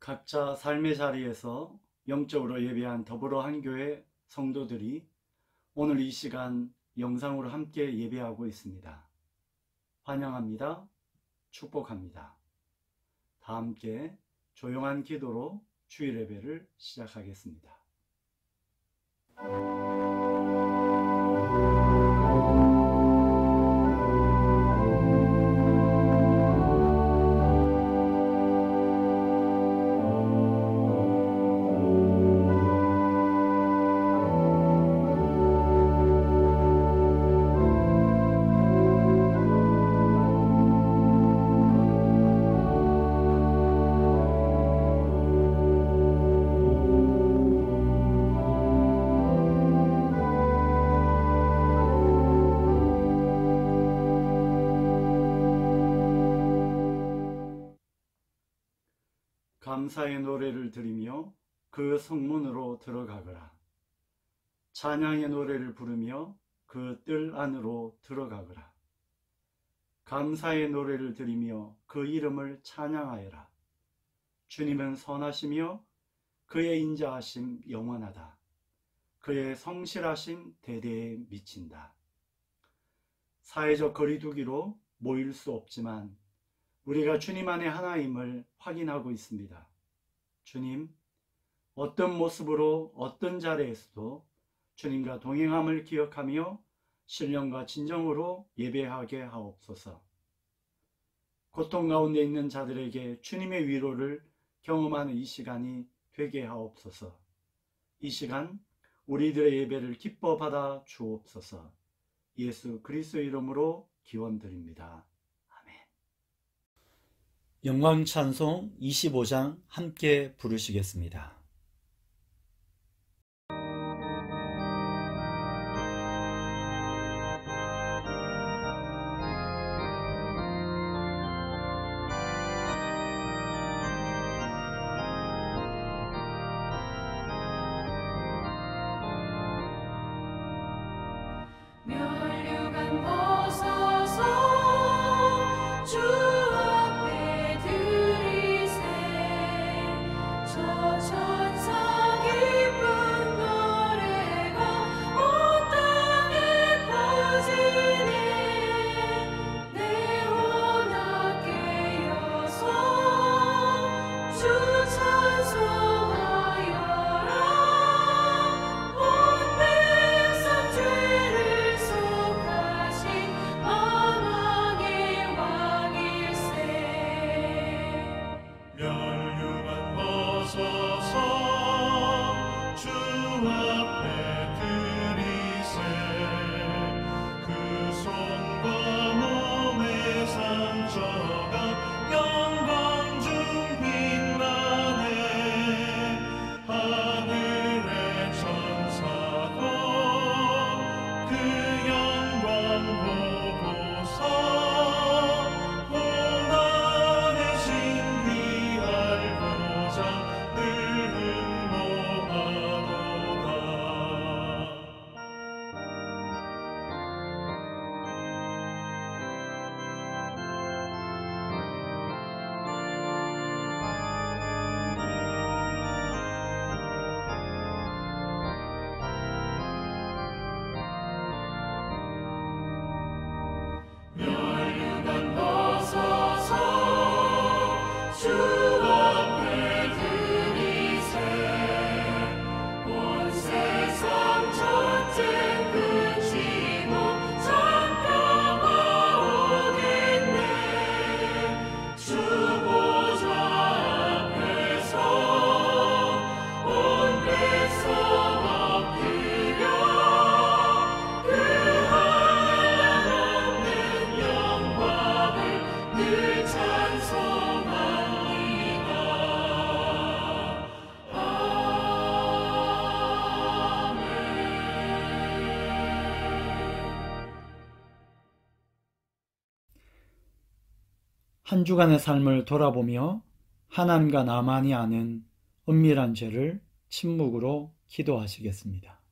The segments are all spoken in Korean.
각자 삶의 자리에서 영적으로 예배한 더불어 한교회 성도들이 오늘 이 시간 영상으로 함께 예배하고 있습니다. 환영합니다. 축복합니다. 다 함께 조용한 기도로 주일 예배를 시작하겠습니다. 감사의 노래를 드리며 그 성문으로 들어가거라. 찬양의 노래를 부르며 그 뜰 안으로 들어가거라. 감사의 노래를 드리며 그 이름을 찬양하여라. 주님은 선하시며 그의 인자하심 영원하다. 그의 성실하심 대대에 미친다. 사회적 거리두기로 모일 수 없지만 우리가 주님 안에 하나임을 확인하고 있습니다. 주님, 어떤 모습으로 어떤 자리에서도 주님과 동행함을 기억하며 신령과 진정으로 예배하게 하옵소서. 고통 가운데 있는 자들에게 주님의 위로를 경험하는 이 시간이 되게 하옵소서. 이 시간 우리들의 예배를 기뻐 받아 주옵소서. 예수 그리스도의 이름으로 기원드립니다. 영광 찬송 25장 함께 부르시겠습니다. 한 주간의 삶을 돌아보며 하나님과 나만이 아는 은밀한 죄를 침묵으로 기도하시겠습니다.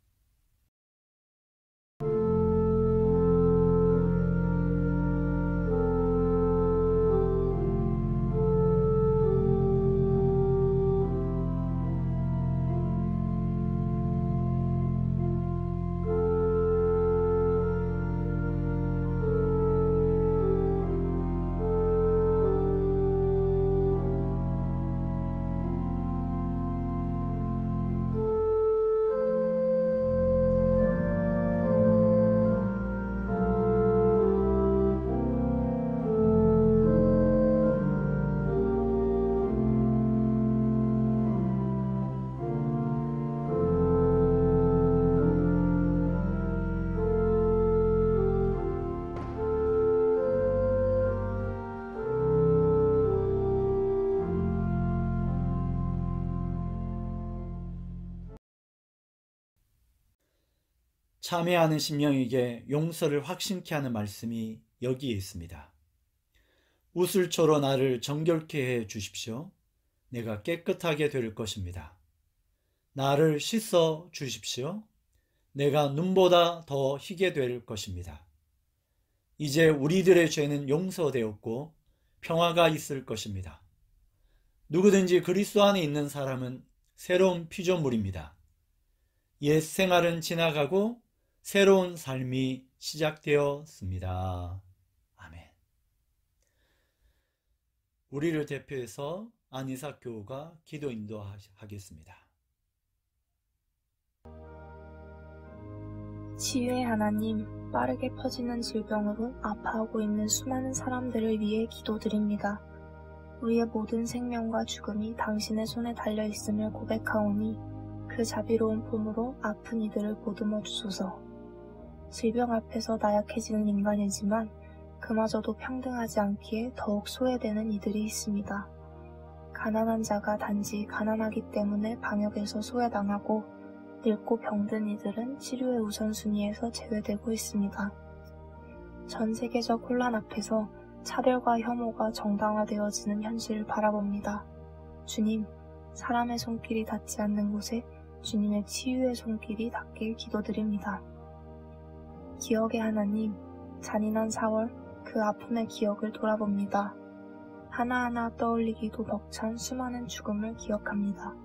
참회하는 심령에게 용서를 확신케 하는 말씀이 여기에 있습니다. 우슬초로 나를 정결케 해 주십시오. 내가 깨끗하게 될 것입니다. 나를 씻어 주십시오. 내가 눈보다 더 희게 될 것입니다. 이제 우리들의 죄는 용서되었고 평화가 있을 것입니다. 누구든지 그리스도 안에 있는 사람은 새로운 피조물입니다. 옛 생활은 지나가고 새로운 삶이 시작되었습니다. 아멘. 우리를 대표해서 안이삭 교우가 기도 인도하겠습니다. 치유의 하나님, 빠르게 퍼지는 질병으로 아파하고 있는 수많은 사람들을 위해 기도드립니다. 우리의 모든 생명과 죽음이 당신의 손에 달려있음을 고백하오니 그 자비로운 품으로 아픈 이들을 보듬어 주소서. 질병 앞에서 나약해지는 인간이지만 그마저도 평등하지 않기에 더욱 소외되는 이들이 있습니다. 가난한 자가 단지 가난하기 때문에 방역에서 소외당하고 늙고 병든 이들은 치료의 우선순위에서 제외되고 있습니다. 전 세계적 혼란 앞에서 차별과 혐오가 정당화되어지는 현실을 바라봅니다. 주님, 사람의 손길이 닿지 않는 곳에 주님의 치유의 손길이 닿길 기도드립니다. 기억의 하나님, 잔인한 4월 그 아픔의 기억을 돌아봅니다. 하나하나 떠올리기도 벅찬 수많은 죽음을 기억합니다.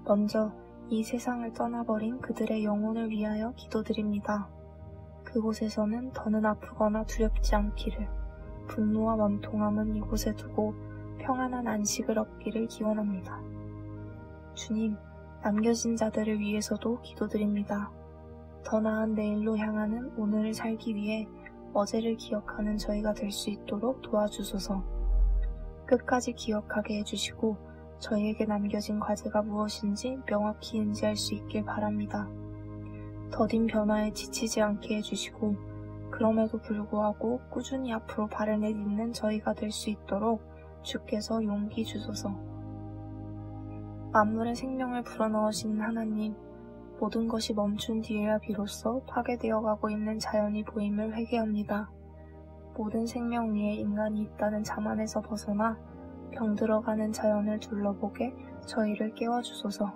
먼저 이 세상을 떠나버린 그들의 영혼을 위하여 기도드립니다. 그곳에서는 더는 아프거나 두렵지 않기를, 분노와 원통함은 이곳에 두고 평안한 안식을 얻기를 기원합니다. 주님, 남겨진 자들을 위해서도 기도드립니다. 더 나은 내일로 향하는 오늘을 살기 위해 어제를 기억하는 저희가 될 수 있도록 도와주소서. 끝까지 기억하게 해주시고 저희에게 남겨진 과제가 무엇인지 명확히 인지할 수 있길 바랍니다. 더딘 변화에 지치지 않게 해주시고 그럼에도 불구하고 꾸준히 앞으로 발을 내딛는 저희가 될 수 있도록 주께서 용기 주소서. 만물의 생명을 불어넣으시는 하나님, 모든 것이 멈춘 뒤에야 비로소 파괴되어 가고 있는 자연이 보임을 회개합니다. 모든 생명 위에 인간이 있다는 자만에서 벗어나 병들어가는 자연을 둘러보게 저희를 깨워주소서.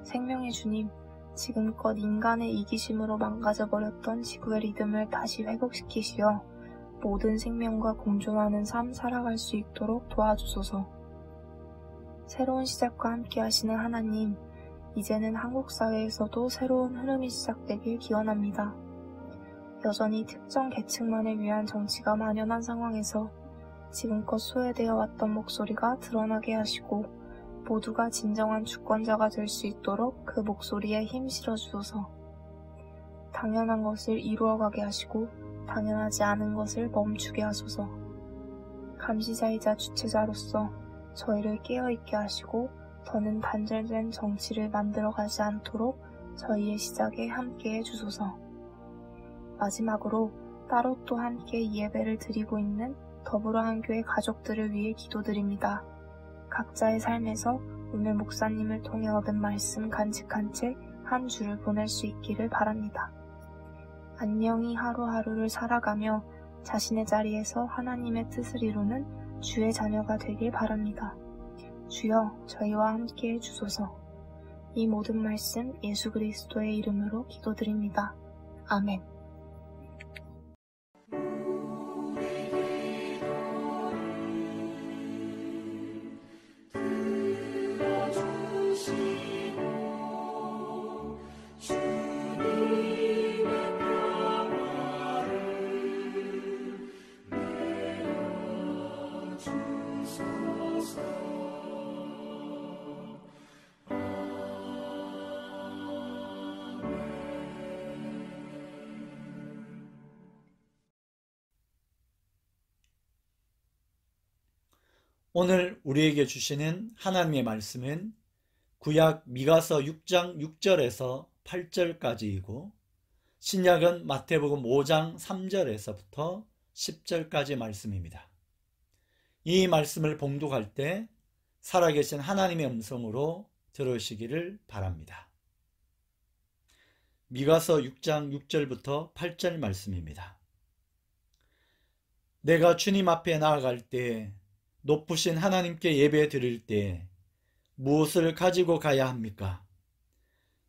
생명의 주님, 지금껏 인간의 이기심으로 망가져버렸던 지구의 리듬을 다시 회복시키시어 모든 생명과 공존하는 삶 살아갈 수 있도록 도와주소서. 새로운 시작과 함께 하시는 하나님, 이제는 한국 사회에서도 새로운 흐름이 시작되길 기원합니다. 여전히 특정 계층만을 위한 정치가 만연한 상황에서 지금껏 소외되어 왔던 목소리가 드러나게 하시고 모두가 진정한 주권자가 될 수 있도록 그 목소리에 힘 실어주소서. 당연한 것을 이루어가게 하시고 당연하지 않은 것을 멈추게 하소서. 감시자이자 주체자로서 저희를 깨어있게 하시고 더는 단절된 정치를 만들어가지 않도록 저희의 시작에 함께해 주소서. 마지막으로 따로 또 함께 이 예배를 드리고 있는 더불어 한교회 가족들을 위해 기도드립니다. 각자의 삶에서 오늘 목사님을 통해 얻은 말씀 간직한 채 한 주를 보낼 수 있기를 바랍니다. 안녕히 하루하루를 살아가며 자신의 자리에서 하나님의 뜻을 이루는 주의 자녀가 되길 바랍니다. 주여, 저희와 함께 해주소서. 이 모든 말씀 예수 그리스도의 이름으로 기도드립니다. 아멘. 오늘 우리에게 주시는 하나님의 말씀은 구약 미가서 6장 6절에서 8절까지이고 신약은 마태복음 5장 3절에서부터 10절까지 말씀입니다. 이 말씀을 봉독할 때 살아계신 하나님의 음성으로 들으시기를 바랍니다. 미가서 6장 6절부터 8절 말씀입니다. 내가 주님 앞에 나아갈 때, 높으신 하나님께 예배 드릴 때 무엇을 가지고 가야 합니까?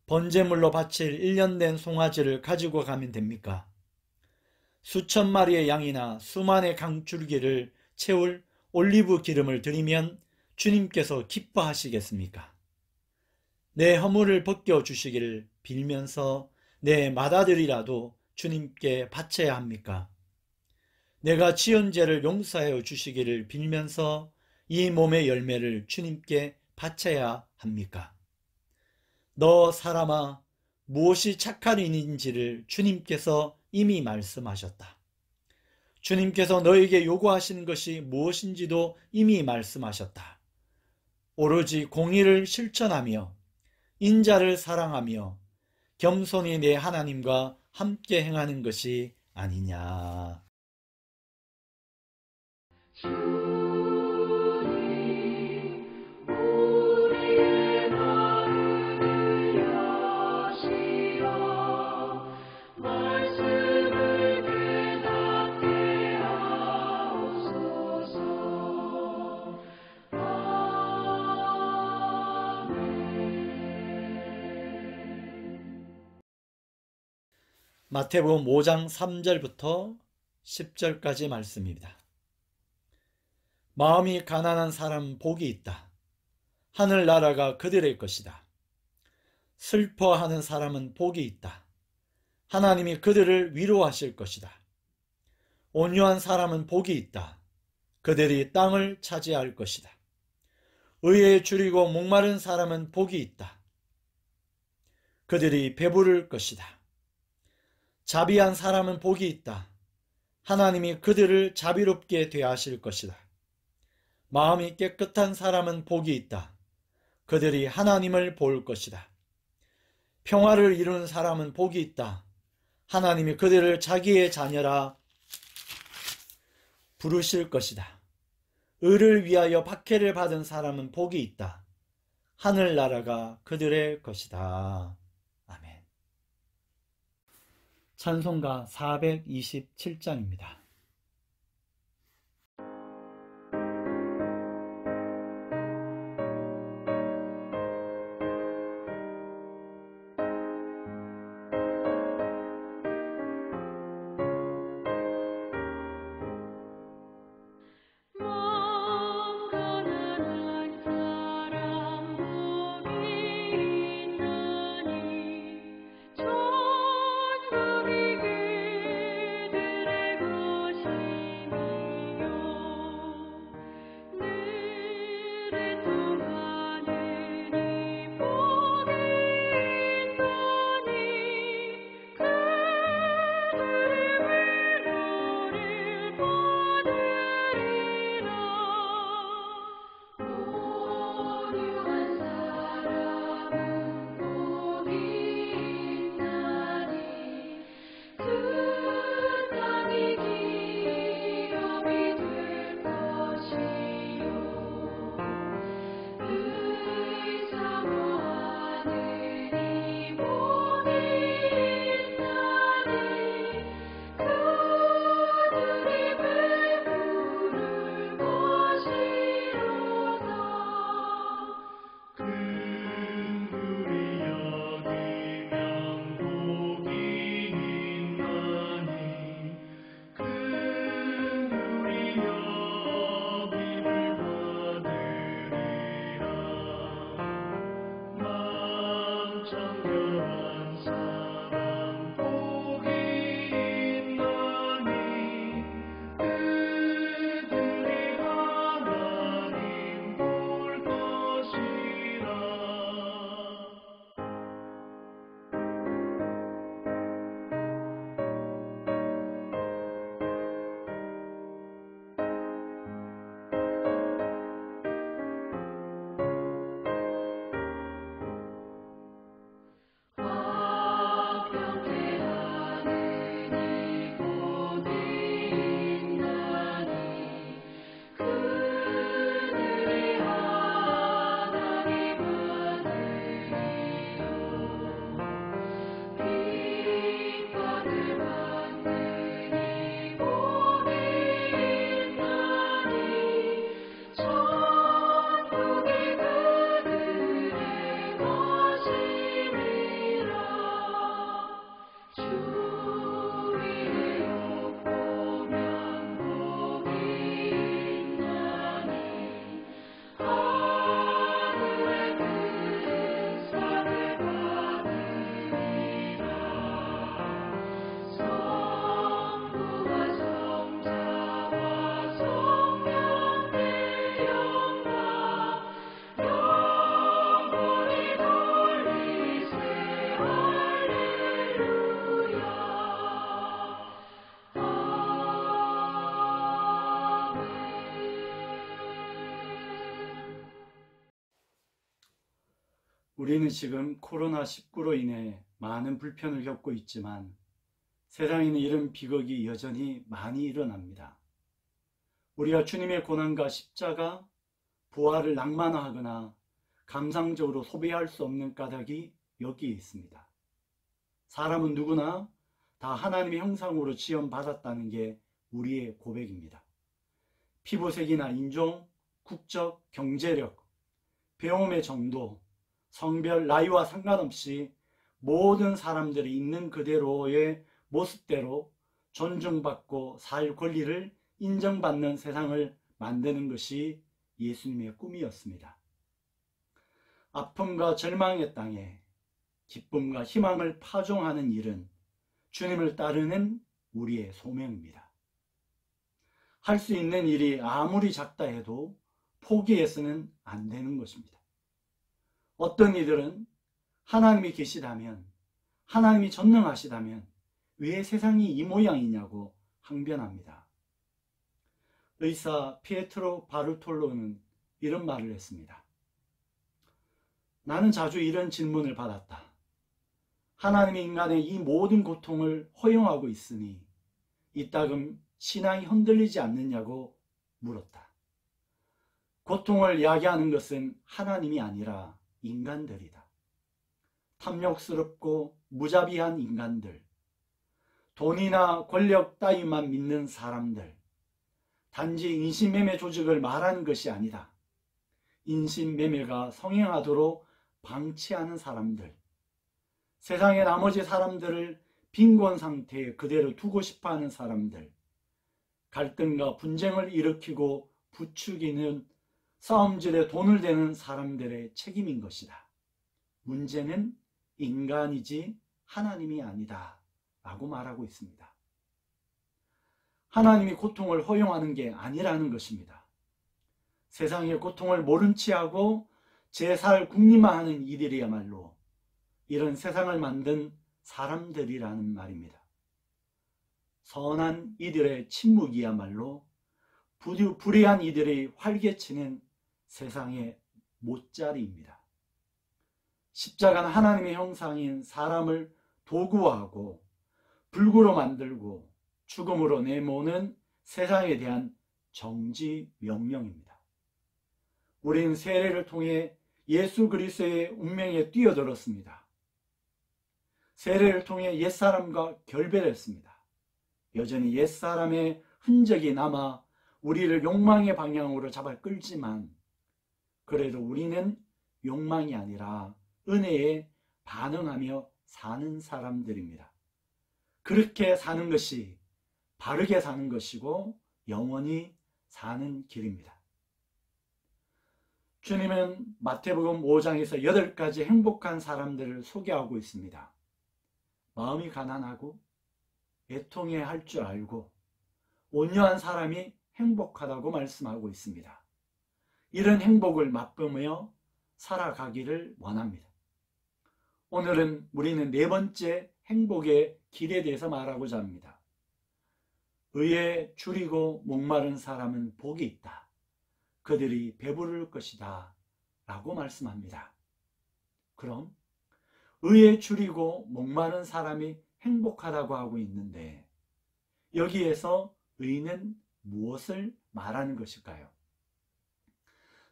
번제물로 바칠 1년 된 송아지를 가지고 가면 됩니까? 수천 마리의 양이나 수만의 강줄기를 채울 올리브 기름을 드리면 주님께서 기뻐하시겠습니까? 내 허물을 벗겨주시기를 빌면서 내 맏아들이라도 주님께 바쳐야 합니까? 내가 지은 죄를 용서하여 주시기를 빌면서 이 몸의 열매를 주님께 바쳐야 합니까? 너 사람아, 무엇이 착한 일인지를 주님께서 이미 말씀하셨다. 주님께서 너에게 요구하시는 것이 무엇인지도 이미 말씀하셨다. 오로지 공의를 실천하며 인자를 사랑하며 겸손히 내 하나님과 함께 행하는 것이 아니냐. 우리의 마음을 여시어 말씀을 깨닫게 하옵소서. 아멘. 마태복음 5장 3절부터 10절까지 말씀입니다. 마음이 가난한 사람 복이 있다. 하늘나라가 그들의 것이다. 슬퍼하는 사람은 복이 있다. 하나님이 그들을 위로하실 것이다. 온유한 사람은 복이 있다. 그들이 땅을 차지할 것이다. 의에 줄이고 목마른 사람은 복이 있다. 그들이 배부를 것이다. 자비한 사람은 복이 있다. 하나님이 그들을 자비롭게 대하실 것이다. 마음이 깨끗한 사람은 복이 있다. 그들이 하나님을 볼 것이다. 평화를 이루는 사람은 복이 있다. 하나님이 그들을 자기의 자녀라 부르실 것이다. 의를 위하여 박해를 받은 사람은 복이 있다. 하늘나라가 그들의 것이다. 아멘. 찬송가 427장입니다. 천국이 그들의 것 우리는 지금 코로나19로 인해 많은 불편을 겪고 있지만 세상에는 이런 비극이 여전히 많이 일어납니다. 우리가 주님의 고난과 십자가, 부활을 낭만화하거나 감상적으로 소비할 수 없는 까닭이 여기에 있습니다. 사람은 누구나 다 하나님의 형상으로 지음받았다는 게 우리의 고백입니다. 피부색이나 인종, 국적, 경제력, 배움의 정도, 성별, 나이와 상관없이 모든 사람들이 있는 그대로의 모습대로 존중받고 살 권리를 인정받는 세상을 만드는 것이 예수님의 꿈이었습니다. 아픔과 절망의 땅에 기쁨과 희망을 파종하는 일은 주님을 따르는 우리의 소명입니다. 할 수 있는 일이 아무리 작다 해도 포기해서는 안 되는 것입니다. 어떤 이들은 하나님이 계시다면, 하나님이 전능하시다면 왜 세상이 이 모양이냐고 항변합니다. 의사 피에트로 바르톨로는 이런 말을 했습니다. 나는 자주 이런 질문을 받았다. 하나님이 인간의 이 모든 고통을 허용하고 있으니 이따금 신앙이 흔들리지 않느냐고 물었다. 고통을 야기하는 것은 하나님이 아니라 인간들이다. 탐욕스럽고 무자비한 인간들, 돈이나 권력 따위만 믿는 사람들, 단지 인신매매 조직을 말하는 것이 아니다. 인신매매가 성행하도록 방치하는 사람들, 세상의 나머지 사람들을 빈곤 상태에 그대로 두고 싶어하는 사람들, 갈등과 분쟁을 일으키고 부추기는 싸움질에 돈을 대는 사람들의 책임인 것이다. 문제는 인간이지 하나님이 아니다 라고 말하고 있습니다. 하나님이 고통을 허용하는 게 아니라는 것입니다. 세상의 고통을 모른 체하고 제살 궁리만하는 이들이야말로 이런 세상을 만든 사람들이라는 말입니다. 선한 이들의 침묵이야말로 불의한 이들의 활개치는 세상의 못자리입니다. 십자가는 하나님의 형상인 사람을 도구화하고 불구로 만들고 죽음으로 내모는 세상에 대한 정지 명령입니다. 우리는 세례를 통해 예수 그리스도의 운명에 뛰어들었습니다. 세례를 통해 옛사람과 결별했습니다. 여전히 옛사람의 흔적이 남아 우리를 욕망의 방향으로 잡아 끌지만 그래도 우리는 욕망이 아니라 은혜에 반응하며 사는 사람들입니다. 그렇게 사는 것이 바르게 사는 것이고 영원히 사는 길입니다. 주님은 마태복음 5장에서 8가지 행복한 사람들을 소개하고 있습니다. 마음이 가난하고 애통해 할 줄 알고 온유한 사람이 행복하다고 말씀하고 있습니다. 이런 행복을 맛보며 살아가기를 원합니다. 오늘은 우리는 4번째 행복의 길에 대해서 말하고자 합니다. 의에 줄이고 목마른 사람은 복이 있다. 그들이 배부를 것이다. 라고 말씀합니다. 그럼 의에 줄이고 목마른 사람이 행복하다고 하고 있는데 여기에서 의는 무엇을 말하는 것일까요?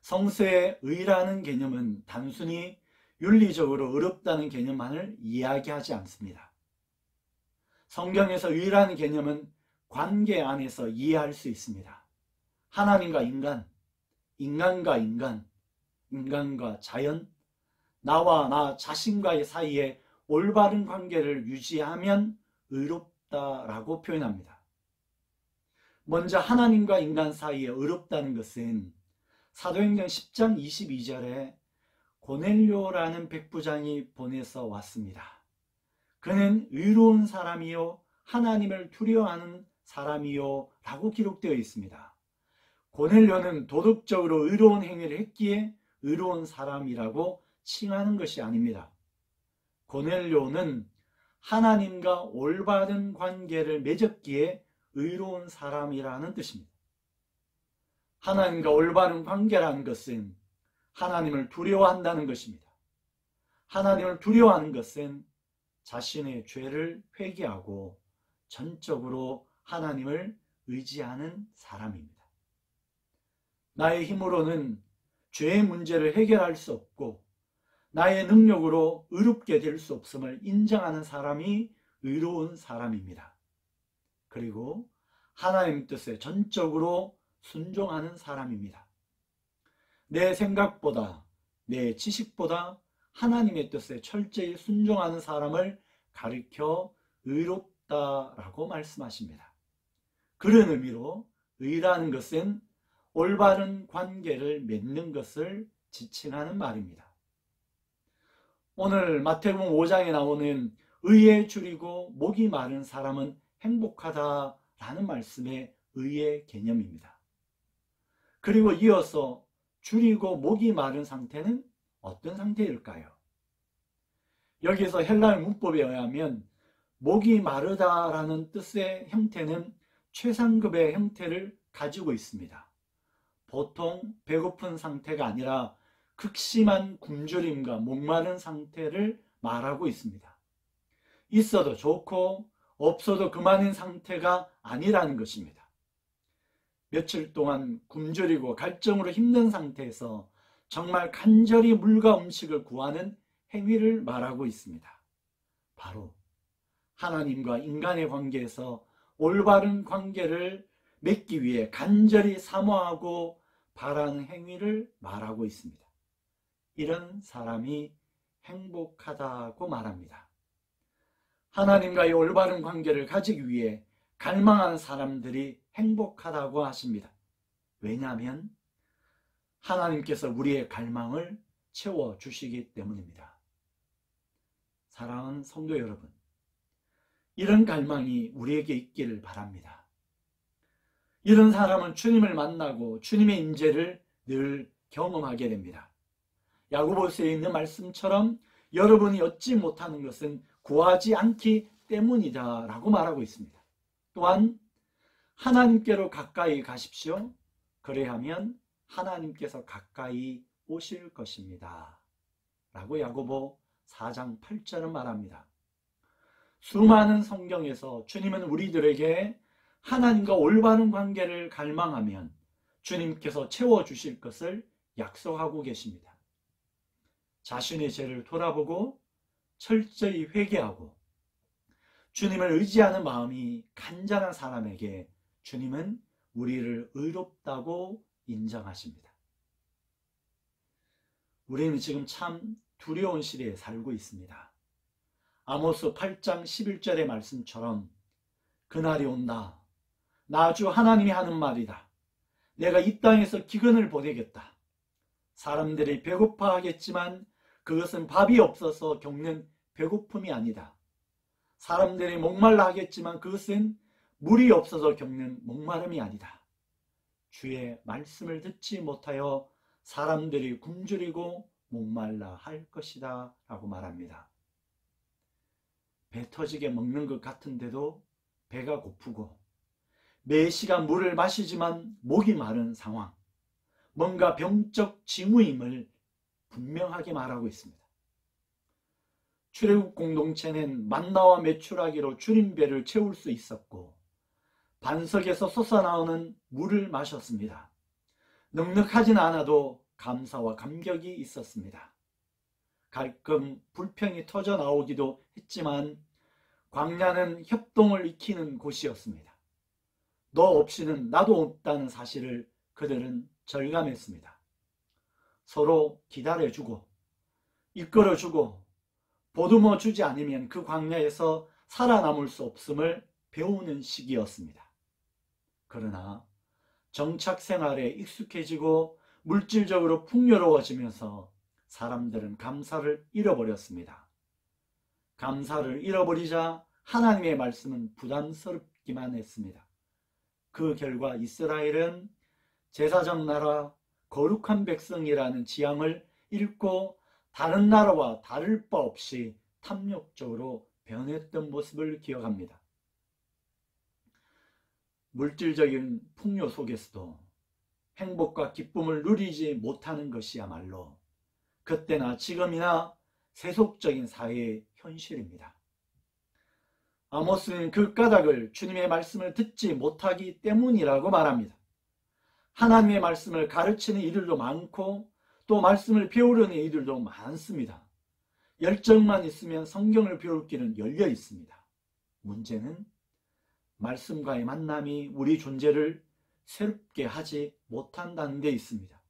성서의 의라는 개념은 단순히 윤리적으로 의롭다는 개념만을 이야기하지 않습니다. 성경에서 의라는 개념은 관계 안에서 이해할 수 있습니다. 하나님과 인간, 인간과 인간, 인간과 자연, 나와 나 자신과의 사이에 올바른 관계를 유지하면 의롭다라고 표현합니다. 먼저 하나님과 인간 사이에 의롭다는 것은 사도행전 10장 22절에 고넬료라는 백부장이 보내서 왔습니다. 그는 의로운 사람이요 하나님을 두려워하는 사람이요 라고 기록되어 있습니다. 고넬료는 도덕적으로 의로운 행위를 했기에 의로운 사람이라고 칭하는 것이 아닙니다. 고넬료는 하나님과 올바른 관계를 맺었기에 의로운 사람이라는 뜻입니다. 하나님과 올바른 관계라는 것은 하나님을 두려워한다는 것입니다. 하나님을 두려워하는 것은 자신의 죄를 회개하고 전적으로 하나님을 의지하는 사람입니다. 나의 힘으로는 죄의 문제를 해결할 수 없고 나의 능력으로 의롭게 될 수 없음을 인정하는 사람이 의로운 사람입니다. 그리고 하나님 뜻에 전적으로 순종하는 사람입니다. 내 생각보다, 내 지식보다 하나님의 뜻에 철저히 순종하는 사람을 가리켜 의롭다라고 말씀하십니다. 그런 의미로 의라는 것은 올바른 관계를 맺는 것을 지칭하는 말입니다. 오늘 마태복음 5장에 나오는 의에 줄이고 목이 마른 사람은 행복하다라는 말씀의 의의 개념입니다. 그리고 이어서 줄이고 목이 마른 상태는 어떤 상태일까요? 여기서 헬라어 문법에 의하면 목이 마르다라는 뜻의 형태는 최상급의 형태를 가지고 있습니다. 보통 배고픈 상태가 아니라 극심한 굶주림과 목마른 상태를 말하고 있습니다. 있어도 좋고 없어도 그만인 상태가 아니라는 것입니다. 며칠 동안 굶주리고 갈증으로 힘든 상태에서 정말 간절히 물과 음식을 구하는 행위를 말하고 있습니다. 바로 하나님과 인간의 관계에서 올바른 관계를 맺기 위해 간절히 사모하고 바라는 행위를 말하고 있습니다. 이런 사람이 행복하다고 말합니다. 하나님과의 올바른 관계를 가지기 위해 갈망하는 사람들이 행복하다고 하십니다. 왜냐하면 하나님께서 우리의 갈망을 채워주시기 때문입니다. 사랑하는 성도 여러분, 이런 갈망이 우리에게 있기를 바랍니다. 이런 사람은 주님을 만나고 주님의 임재를 늘 경험하게 됩니다. 야고보서에 있는 말씀처럼 여러분이 얻지 못하는 것은 구하지 않기 때문이다 라고 말하고 있습니다. 또한 하나님께로 가까이 가십시오. 그래야하면 하나님께서 가까이 오실 것입니다 라고 야고보 4장 8절은 말합니다. 수많은 성경에서 주님은 우리들에게 하나님과 올바른 관계를 갈망하면 주님께서 채워주실 것을 약속하고 계십니다. 자신의 죄를 돌아보고 철저히 회개하고 주님을 의지하는 마음이 간절한 사람에게 주님은 우리를 의롭다고 인정하십니다. 우리는 지금 참 두려운 시대에 살고 있습니다. 아모스 8장 11절의 말씀처럼 그날이 온다. 나 주 하나님이 하는 말이다. 내가 이 땅에서 기근을 보내겠다. 사람들이 배고파하겠지만 그것은 밥이 없어서 겪는 배고픔이 아니다. 사람들이 목말라 하겠지만 그것은 물이 없어서 겪는 목마름이 아니다. 주의 말씀을 듣지 못하여 사람들이 굶주리고 목말라 할 것이다 라고 말합니다. 배 터지게 먹는 것 같은데도 배가 고프고 매 시간 물을 마시지만 목이 마른 상황, 뭔가 병적 징후임을 분명하게 말하고 있습니다. 출애굽 공동체는 만나와 메추라기로 주님 배를 채울 수 있었고 반석에서 솟아나오는 물을 마셨습니다. 넉넉하진 않아도 감사와 감격이 있었습니다. 가끔 불평이 터져 나오기도 했지만 광야는 협동을 익히는 곳이었습니다. 너 없이는 나도 없다는 사실을 그들은 절감했습니다. 서로 기다려주고 이끌어주고 보듬어 주지 않으면 그 광야에서 살아남을 수 없음을 배우는 시기였습니다. 그러나 정착 생활에 익숙해지고 물질적으로 풍요로워지면서 사람들은 감사를 잃어버렸습니다. 감사를 잃어버리자 하나님의 말씀은 부담스럽기만 했습니다. 그 결과 이스라엘은 제사장 나라, 거룩한 백성이라는 지향을 잃고 다른 나라와 다를 바 없이 탐욕적으로 변했던 모습을 기억합니다. 물질적인 풍요 속에서도 행복과 기쁨을 누리지 못하는 것이야말로 그때나 지금이나 세속적인 사회의 현실입니다. 아모스는 그 까닭을 주님의 말씀을 듣지 못하기 때문이라고 말합니다. 하나님의 말씀을 가르치는 이들도 많고 또 말씀을 배우려는 이들도 많습니다. 열정만 있으면 성경을 배울 길은 열려 있습니다. 문제는 말씀과의 만남이 우리 존재를 새롭게 하지 못한다는 데 있습니다.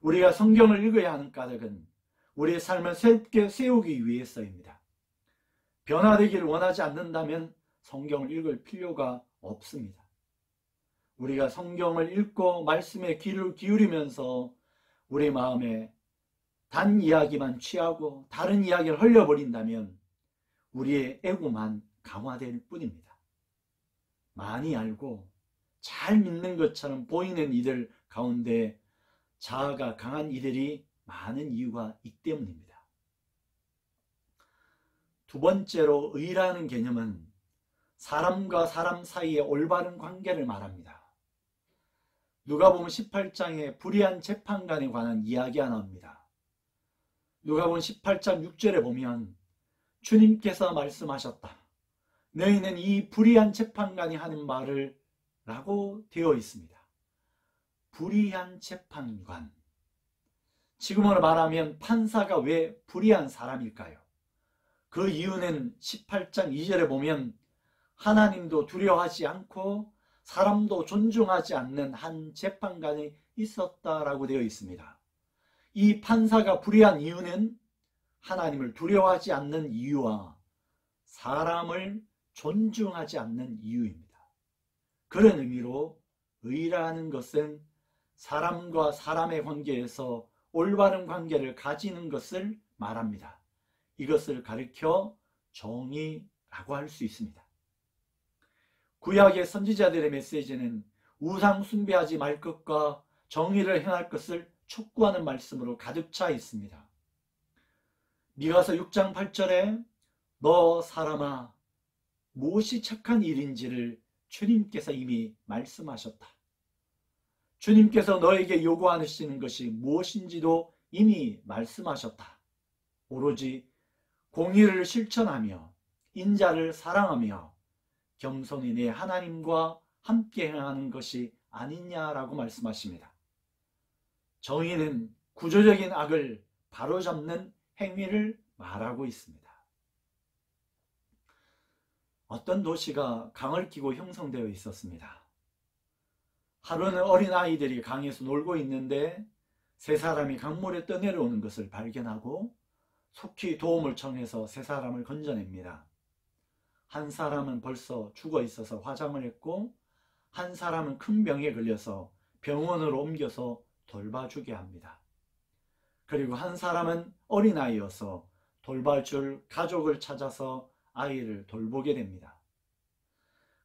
우리가 성경을 읽어야 하는 까닭은 우리의 삶을 새롭게 세우기 위해서입니다. 변화되기를 원하지 않는다면 성경을 읽을 필요가 없습니다. 우리가 성경을 읽고 말씀에 귀를 기울이면서 우리 마음에 단 이야기만 취하고 다른 이야기를 흘려버린다면 우리의 에고만 강화될 뿐입니다. 많이 알고 잘 믿는 것처럼 보이는 이들 가운데 자아가 강한 이들이 많은 이유가 있기 때문입니다. 두 번째로 의라는 개념은 사람과 사람 사이의 올바른 관계를 말합니다. 누가복음 18장에 불의한 재판관에 관한 이야기가 나옵니다. 누가복음 18장 6절에 보면 주님께서 말씀하셨다. 너희는 이 불의한 재판관이 하는 말을 라고 되어 있습니다. 불의한 재판관. 지금으로 말하면 판사가 왜 불의한 사람일까요? 그 이유는 18장 2절에 보면 하나님도 두려워하지 않고 사람도 존중하지 않는 한 재판관이 있었다라고 되어 있습니다. 이 판사가 불의한 이유는 하나님을 두려워하지 않는 이유와 사람을 존중하지 않는 이유입니다. 그런 의미로 의라는 것은 사람과 사람의 관계에서 올바른 관계를 가지는 것을 말합니다. 이것을 가리켜 정의라고 할 수 있습니다. 구약의 선지자들의 메시지는 우상 숭배하지 말 것과 정의를 행할 것을 촉구하는 말씀으로 가득 차 있습니다. 미가서 6장 8절에 너 사람아 무엇이 착한 일인지를 주님께서 이미 말씀하셨다. 주님께서 너에게 요구하시는 것이 무엇인지도 이미 말씀하셨다. 오로지 공의를 실천하며 인자를 사랑하며 겸손히 내 하나님과 함께 행하는 것이 아니냐라고 말씀하십니다. 정의는 구조적인 악을 바로잡는 행위를 말하고 있습니다. 어떤 도시가 강을 끼고 형성되어 있었습니다. 하루는 어린아이들이 강에서 놀고 있는데 세 사람이 강물에 떠내려오는 것을 발견하고 속히 도움을 청해서 세 사람을 건져냅니다. 한 사람은 벌써 죽어 있어서 화장을 했고 한 사람은 큰 병에 걸려서 병원으로 옮겨서 돌봐주게 합니다. 그리고 한 사람은 어린아이여서 돌봐줄 가족을 찾아서 아이를 돌보게 됩니다.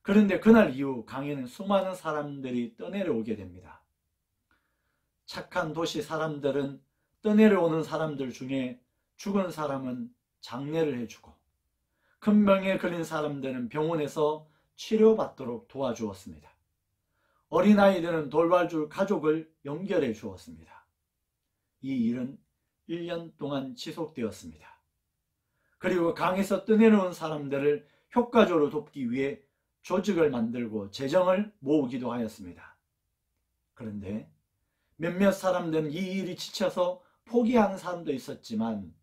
그런데 그날 이후 강에는 수많은 사람들이 떠내려오게 됩니다. 착한 도시 사람들은 떠내려오는 사람들 중에 죽은 사람은 장례를 해주고 큰 병에 걸린 사람들은 병원에서 치료받도록 도와주었습니다. 어린아이들은 돌봐줄 가족을 연결해 주었습니다. 이 일은 1년 동안 지속되었습니다. 그리고 강에서 떠내려온 사람들을 효과적으로 돕기 위해 조직을 만들고 재정을 모으기도 하였습니다. 그런데 몇몇 사람들은 이 일이 지쳐서 포기하는 사람도 있었지만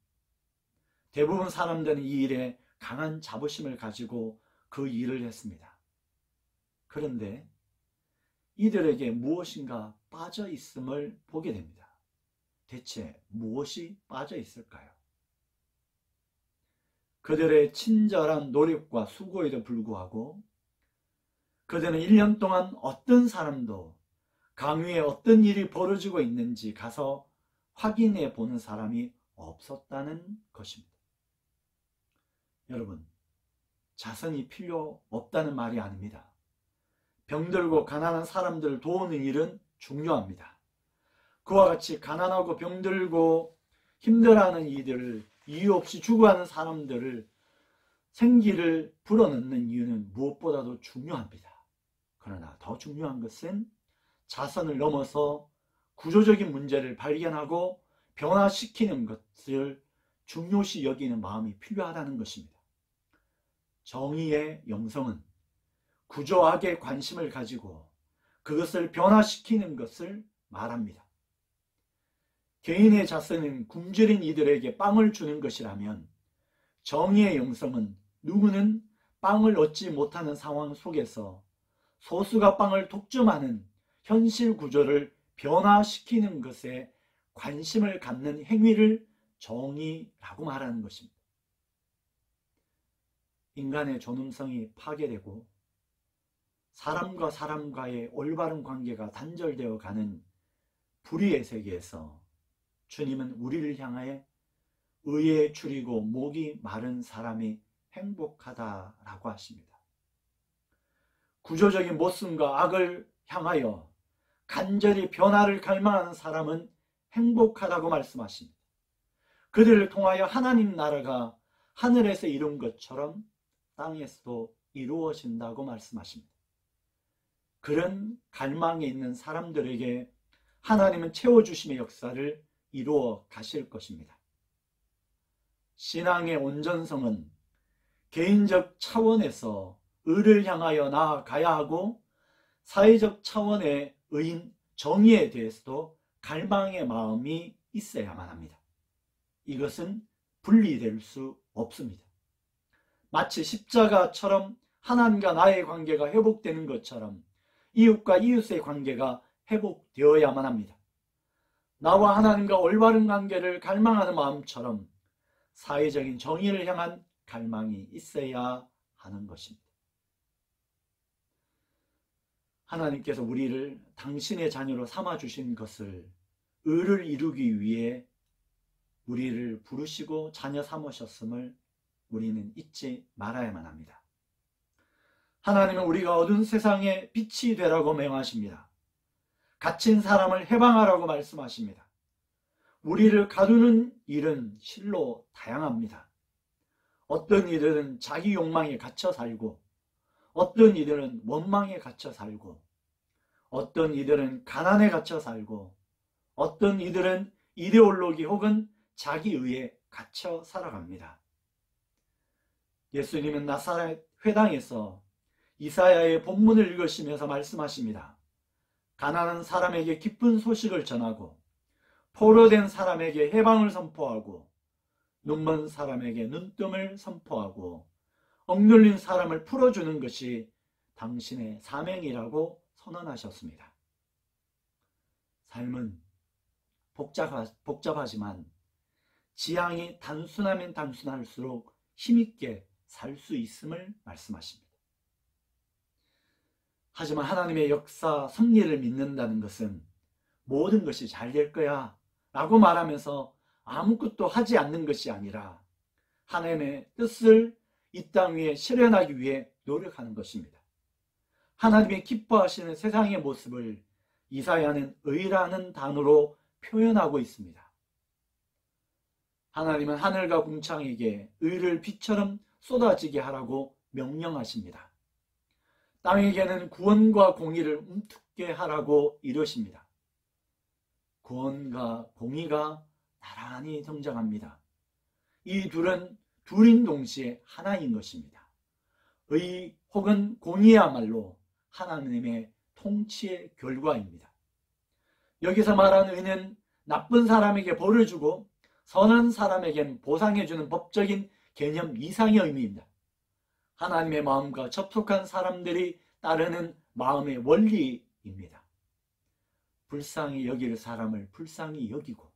대부분 사람들은 이 일에 강한 자부심을 가지고 그 일을 했습니다. 그런데 이들에게 무엇인가 빠져 있음을 보게 됩니다. 대체 무엇이 빠져 있을까요? 그들의 친절한 노력과 수고에도 불구하고 그들은 1년 동안 어떤 사람도 강 위에 어떤 일이 벌어지고 있는지 가서 확인해 보는 사람이 없었다는 것입니다. 여러분, 자선이 필요 없다는 말이 아닙니다. 병들고 가난한 사람들을 도우는 일은 중요합니다. 그와 같이 가난하고 병들고 힘들어하는 이들을 이유 없이 죽어가는 사람들을 생기를 불어넣는 이유는 무엇보다도 중요합니다. 그러나 더 중요한 것은 자선을 넘어서 구조적인 문제를 발견하고 변화시키는 것을 중요시 여기는 마음이 필요하다는 것입니다. 정의의 영성은 구조학에 관심을 가지고 그것을 변화시키는 것을 말합니다. 개인의 자선은 굶주린 이들에게 빵을 주는 것이라면 정의의 영성은 누구는 빵을 얻지 못하는 상황 속에서 소수가 빵을 독점하는 현실 구조를 변화시키는 것에 관심을 갖는 행위를 정의라고 말하는 것입니다. 인간의 존엄성이 파괴되고 사람과 사람과의 올바른 관계가 단절되어 가는 불의의 세계에서 주님은 우리를 향하여 의에 줄이고 목이 마른 사람이 행복하다라고 하십니다. 구조적인 모순과 악을 향하여 간절히 변화를 갈망하는 사람은 행복하다고 말씀하십니다. 그들을 통하여 하나님 나라가 하늘에서 이룬 것처럼 땅에서도 이루어진다고 말씀하십니다. 그런 갈망에 있는 사람들에게 하나님은 채워주심의 역사를 이루어 가실 것입니다. 신앙의 온전성은 개인적 차원에서 의를 향하여 나아가야 하고 사회적 차원의 의인 정의에 대해서도 갈망의 마음이 있어야만 합니다. 이것은 분리될 수 없습니다. 마치 십자가처럼 하나님과 나의 관계가 회복되는 것처럼 이웃과 이웃의 관계가 회복되어야만 합니다. 나와 하나님과 올바른 관계를 갈망하는 마음처럼 사회적인 정의를 향한 갈망이 있어야 하는 것입니다. 하나님께서 우리를 당신의 자녀로 삼아주신 것을 의를 이루기 위해 우리를 부르시고 자녀 삼으셨음을 우리는 잊지 말아야만 합니다. 하나님은 우리가 어두운 세상에 빛이 되라고 명하십니다. 갇힌 사람을 해방하라고 말씀하십니다. 우리를 가두는 일은 실로 다양합니다. 어떤 이들은 자기 욕망에 갇혀 살고, 어떤 이들은 원망에 갇혀 살고, 어떤 이들은 가난에 갇혀 살고, 어떤 이들은 이데올로기 혹은 자기의에 갇혀 살아갑니다. 예수님은 나사렛 회당에서 이사야의 본문을 읽으시면서 말씀하십니다. 가난한 사람에게 기쁜 소식을 전하고 포로된 사람에게 해방을 선포하고 눈먼 사람에게 눈뜸을 선포하고 억눌린 사람을 풀어주는 것이 당신의 사명이라고 선언하셨습니다. 삶은 복잡하지만 지향이 단순하면 단순할수록 힘있게 살 수 있음을 말씀하십니다. 하지만 하나님의 역사 섭리를 믿는다는 것은 모든 것이 잘 될 거야 라고 말하면서 아무것도 하지 않는 것이 아니라 하나님의 뜻을 이 땅 위에 실현하기 위해 노력하는 것입니다. 하나님이 기뻐하시는 세상의 모습을 이사야는 의라는 단어로 표현하고 있습니다. 하나님은 하늘과 궁창에게 의를 빛처럼 쏟아지게 하라고 명령하십니다. 땅에게는 구원과 공의를 움트게 하라고 이러십니다. 구원과 공의가 나란히 등장합니다. 이 둘인 동시에 하나인 것입니다. 의 혹은 공의야말로 하나님의 통치의 결과입니다. 여기서 말하는 의는 나쁜 사람에게 벌을 주고 선한 사람에겐 보상해주는 법적인 개념 이상의 의미입니다. 하나님의 마음과 접촉한 사람들이 따르는 마음의 원리입니다. 불쌍히 여길 사람을 불쌍히 여기고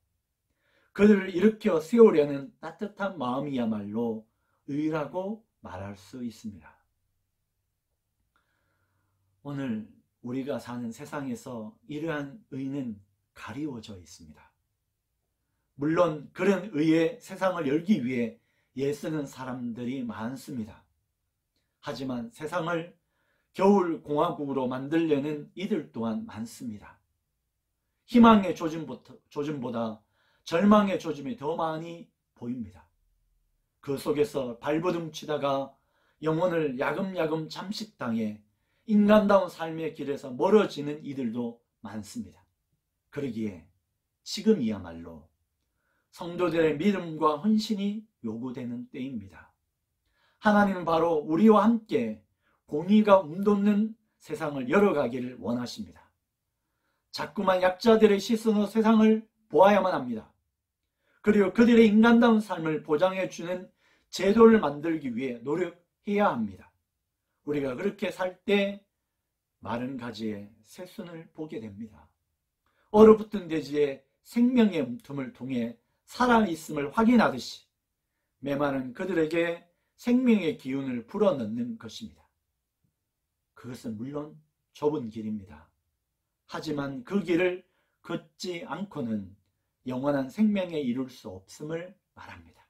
그들을 일으켜 세우려는 따뜻한 마음이야말로 의라고 말할 수 있습니다. 오늘 우리가 사는 세상에서 이러한 의는 가리워져 있습니다. 물론 그런 의의 세상을 열기 위해 애쓰는 사람들이 많습니다. 하지만 세상을 겨울 공화국으로 만들려는 이들 또한 많습니다. 희망의 조짐보다 절망의 조짐이 더 많이 보입니다. 그 속에서 발버둥치다가 영혼을 야금야금 잠식당해 인간다운 삶의 길에서 멀어지는 이들도 많습니다. 그러기에 지금이야말로 성도들의 믿음과 헌신이 요구되는 때입니다. 하나님은 바로 우리와 함께 공의가 움돋는 세상을 열어가기를 원하십니다. 자꾸만 약자들의 시선으로 세상을 보아야만 합니다. 그리고 그들의 인간다운 삶을 보장해주는 제도를 만들기 위해 노력해야 합니다. 우리가 그렇게 살 때 마른 가지에 새순을 보게 됩니다. 얼어붙은 대지에 생명의 움틈을 통해 살아있음을 확인하듯이 메마른 그들에게 생명의 기운을 불어넣는 것입니다. 그것은 물론 좁은 길입니다. 하지만 그 길을 걷지 않고는 영원한 생명에 이룰 수 없음을 말합니다.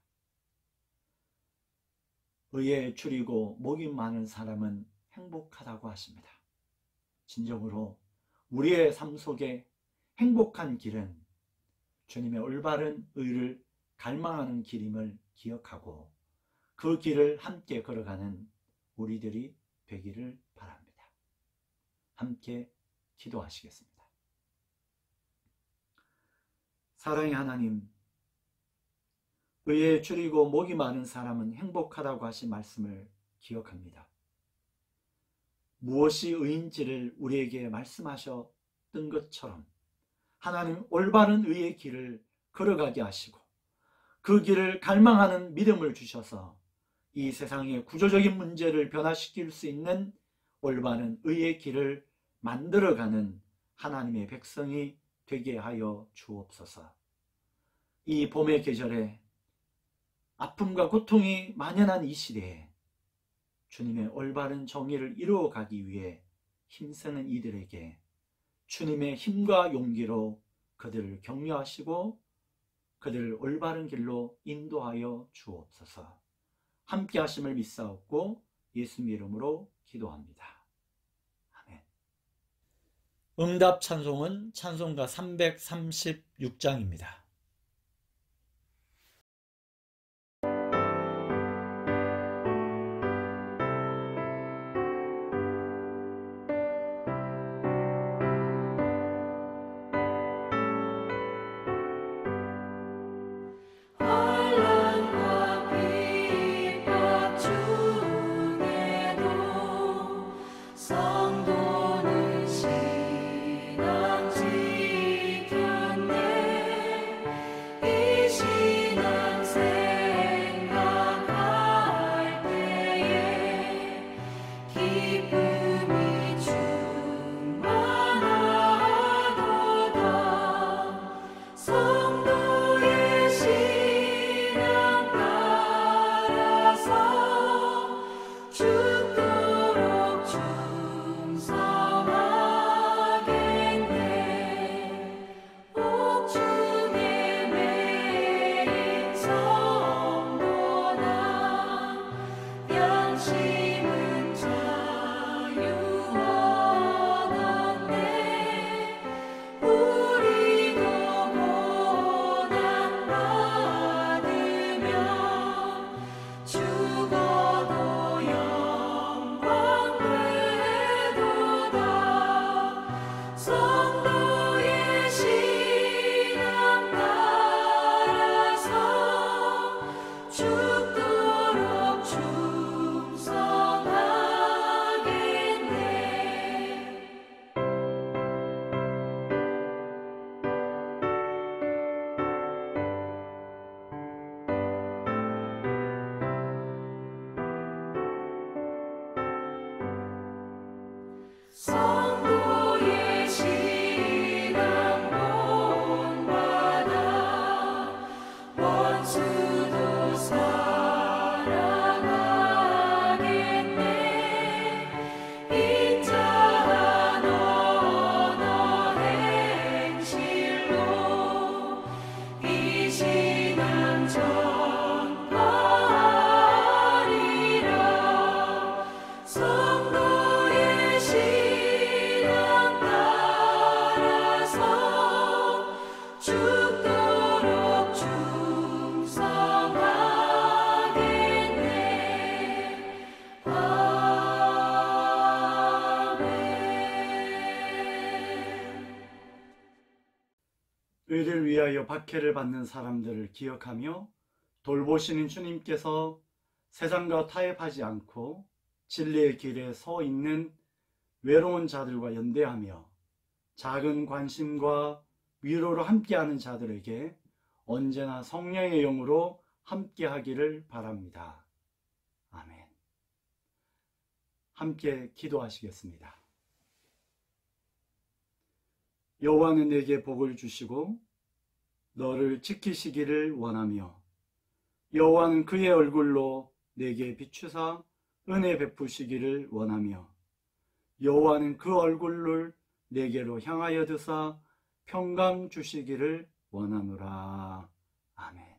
의에 줄이고 목이 많은 사람은 행복하다고 하십니다. 진정으로 우리의 삶 속에 행복한 길은 주님의 올바른 의를 갈망하는 길임을 기억하고 그 길을 함께 걸어가는 우리들이 되기를 바랍니다. 함께 기도하시겠습니다. 사랑의 하나님, 의에 줄이고 목이 많은 사람은 행복하다고 하신 말씀을 기억합니다. 무엇이 의인지를 우리에게 말씀하셨던 것처럼 하나님 올바른 의의 길을 걸어가게 하시고 그 길을 갈망하는 믿음을 주셔서 이 세상의 구조적인 문제를 변화시킬 수 있는 올바른 의의 길을 만들어가는 하나님의 백성이 되게 하여 주옵소서. 이 봄의 계절에 아픔과 고통이 만연한 이 시대에 주님의 올바른 정의를 이루어가기 위해 힘쓰는 이들에게 주님의 힘과 용기로 그들을 격려하시고 그들을 올바른 길로 인도하여 주옵소서. 함께 하심을 믿사옵고 예수님 이름으로 기도합니다. 아멘. 응답 찬송은 찬송가 336장입니다. 성도는 신앙 지켰네. 의를 위하여 박해를 받는 사람들을 기억하며 돌보시는 주님께서 세상과 타협하지 않고 진리의 길에 서 있는 외로운 자들과 연대하며 작은 관심과 위로로 함께하는 자들에게 언제나 성령의 영으로 함께하기를 바랍니다. 아멘. 함께 기도하시겠습니다. 여호와는 내게 복을 주시고 너를 지키시기를 원하며 여호와는 그의 얼굴로 내게 비추사 은혜 베푸시기를 원하며 여호와는 그 얼굴을 내게로 향하여 드사 평강 주시기를 원하노라. 아멘.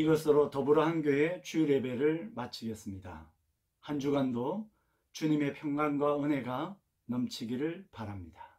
이것으로 더불어 한교회 주일 예배를 마치겠습니다. 한 주간도 주님의 평강과 은혜가 넘치기를 바랍니다.